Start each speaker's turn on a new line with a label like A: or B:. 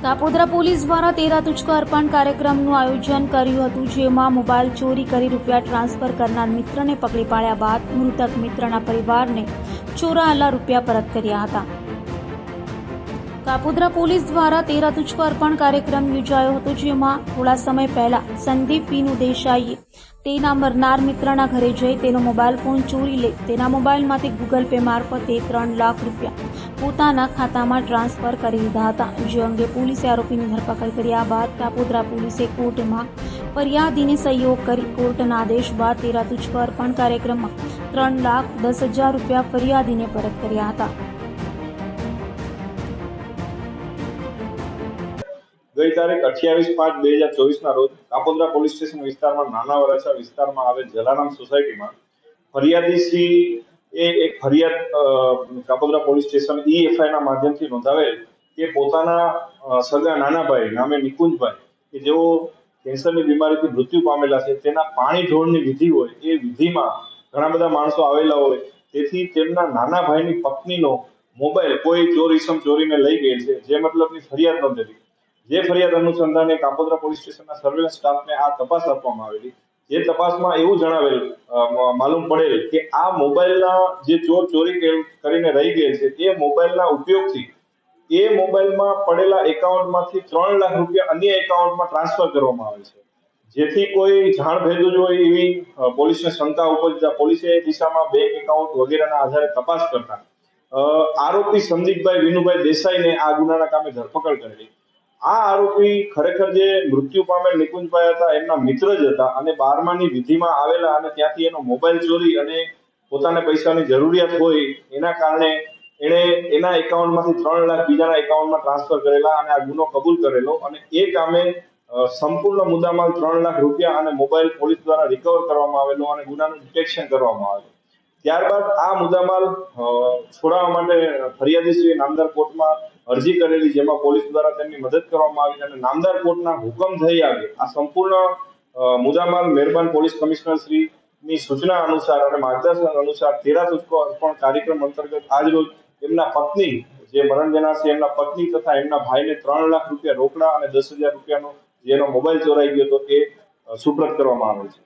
A: Kapodra police દ્વારા તેરા તુજકો અર્પણ કાર્યક્રમનું આયોજન કર્યું હતું, જેમાં મોબાઈલ ચોરી કરી રૂપિયા ટ્રાન્સફર કરનાર મિત્રને પકડી પાડ્યા બાદ મૃતક મિત્રના પરિવારને ચોરાયેલા રૂપિયા પરત કર્યા હતા. કાપોદ્રા પોલીસ દ્વારા તેરા તુજકો અર્પણ કાર્યક્રમ યોજાયો હતો, જેમાં થોડા સમય પહેલા સંદીપ વિનુ દેસાઈએ તેના મરનાર મિત્રના ઘરે જઈ તેનો મોબાઈલ ફોન ચોરી લઈ તેના મોબાઈલમાંથી ગૂગલ પે મારફતે 3 લાખ રૂપિયા પોતાના ખાતામાં ટ્રાન્સફર કરી દીધા હતા. જે અંગે પોલીસે આરોપીની ધરપકડ કર્યા બાદ કાપોદ્રા પોલીસે કોર્ટમાં ફરિયાદીને સહયોગ કરી કોર્ટના આદેશ બાદ તેરા તુજકો અર્પણ કાર્યક્રમમાં 3,10,000 રૂપિયા ફરિયાદીને પરત કર્યા હતા.
B: ગઈ તારીખ 28/5/2024 ના રોજ કાપોદ્રા પોલીસ સ્ટેશન વિસ્તારમાં નાના વરાછા વિસ્તારમાં આવેલ જલારામ સોસાયટીમાં ફરિયાદી શ્રી એક ફરિયાદ કાપોદ્રા પોલીસ સ્ટેશન EFI ના માધ્યમથી નોંધાવેલ કે પોતાના સગા નાના ભાઈ નામે નિકુંજભાઈ કે જેઓ કેન્સરની બીમારીથી મૃત્યુ પામેલા છે, તેના પાણી ઢોળની વિધિ હોય એ વિધિમાં ઘણા બધા માણસો આવેલા હોય, તેથી તેમના નાના ભાઈની પત્નીનો મોબાઈલ કોઈ ચોર ઈસમ ચોરીને લઈ ગયેલ છે, જે મતલબની ફરિયાદ નોંધેલી. જે ફરિયાદ અનુસંધાને કાપોદ્રા પોલીસ સ્ટેશનના સર્વેલન્સ સ્ટાફને આ તપાસ આપવામાં આવેલી. જે તપાસમાં એવું જણાવેલ માલુમ પડેલ કે આ મોબાઈલના જે ચોર ચોરી કરીને રહી ગયેલ છે, એ મોબાઈલના ઉપયોગથી એ મોબાઈલમાં પડેલા એકાઉન્ટમાંથી 3 લાખ રૂપિયા અન્ય એકાઉન્ટમાં ટ્રાન્સફર કરવામાં આવે છે, જેથી કોઈ જાણ ભેદું જ હોય એવી પોલીસને શંકા ઉપજતા પોલીસે એ દિશામાં બેંક એકાઉન્ટ વગેરેના આધારે તપાસ કરતા આરોપી સંદીપભાઈ વિનુભાઈ દેસાઈને આ ગુનાના કામે ધરપકડ કરેલી. આ આરોપી ખરેખર જે મૃત્યુ પામેલ નિકુંજભાઈ હતા એમના મિત્ર જ હતા અને 12માની વિધિમાં આવેલા અને ત્યાંથી એનો મોબાઈલ ચોરી અને પોતાને પૈસાની જરૂરિયાત હોય એના કારણે એણે એના એકાઉન્ટમાંથી 3 લાખ બીજાના એકાઉન્ટમાં ટ્રાન્સફર કરેલા અને આ ગુનો કબૂલ કરેલો અને એ કામે સંપૂર્ણ મુદ્દામાલ 3 લાખ રૂપિયા અને મોબાઈલ પોલીસ દ્વારા રિકવર કરવામાં આવેલો અને ગુનાનું ડિટેક્શન કરવામાં આવેલું. ત્યારબાદ આ મુદ્દામાલ છોડાવવા માટે ફરિયાદીશ્રીએ નામદાર કોર્ટમાં અરજી કરેલી, જેમાં પોલીસ દ્વારા તેમની મદદ કરવામાં આવી અને નામદાર કોર્ટના હુકમ થઈ આવે આ સંપૂર્ણ મુદ્દામાલ મહેરબાન પોલીસ કમિશનર શ્રીની સૂચના અનુસાર અને માર્ગદર્શન અનુસાર તેરા તુજકો અર્પણ કાર્યક્રમ અંતર્ગત આજરોજ એમના પત્ની જે મરણ જનાર છે એમના પત્ની તથા એમના ભાઈને 3 લાખ રૂપિયા રોકડા અને 10,000 રૂપિયાનો જેનો મોબાઈલ ચોરાઈ ગયો હતો એ સુપ્રત કરવામાં આવે છે.